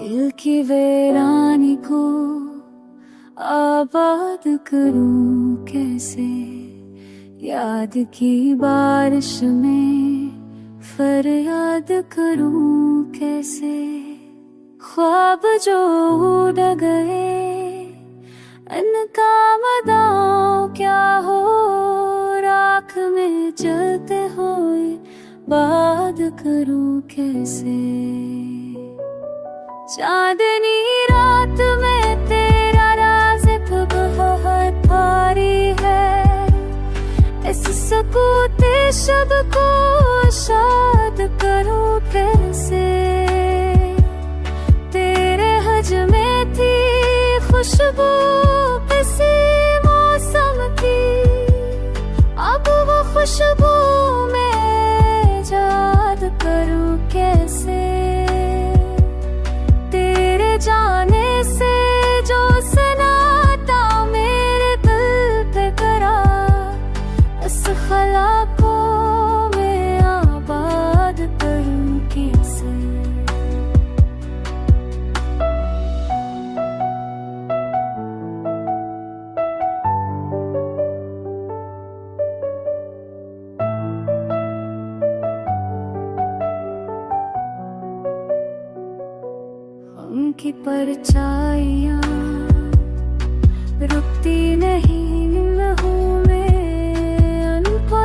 दिल की वीरानी को आबाद करूं कैसे, याद की बारिश में फरियाद करूं कैसे। ख्वाब जो उड़ गए अनकाम दांव क्या हो, राख में जलते हुए बात करूं कैसे। चांदनी रात में तेरा राज बहुत भारी है, इस सकूते शब को शाद करूं कैसे। तेरे हज में थी खुशबू किसी मौसम की, अब वो खुशबू में याद करूं कैसे। तेरे जाने से जो सनाटा मेरे दिल पे करा, इस खला को मैं आबाद करूं कैसे। उनकी परछाइयाँ रुकती नहीं लहूं में, उनको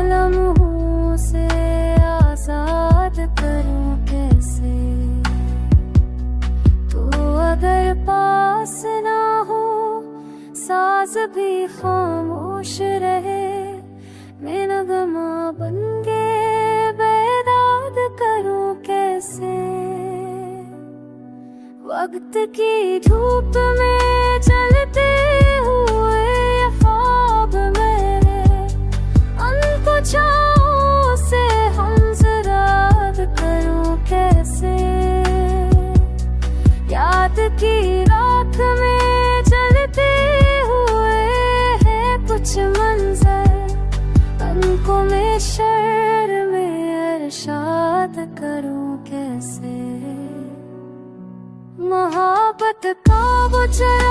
लम्हों से आजाद करूं कैसे। तो अगर पास ना हो साज भी खामोश रहे, मैं नगमा बन के करूं कैसे। वक्त की धूप में चलते हुए ख्वाब मेरे, उनको छाँव से हमसराद करूं कैसे। याद की राख में चलते हुए है कुछ मंजर, उनको मैं शहर में इरशाद करूं कैसे। मोहब्बत का वो चरा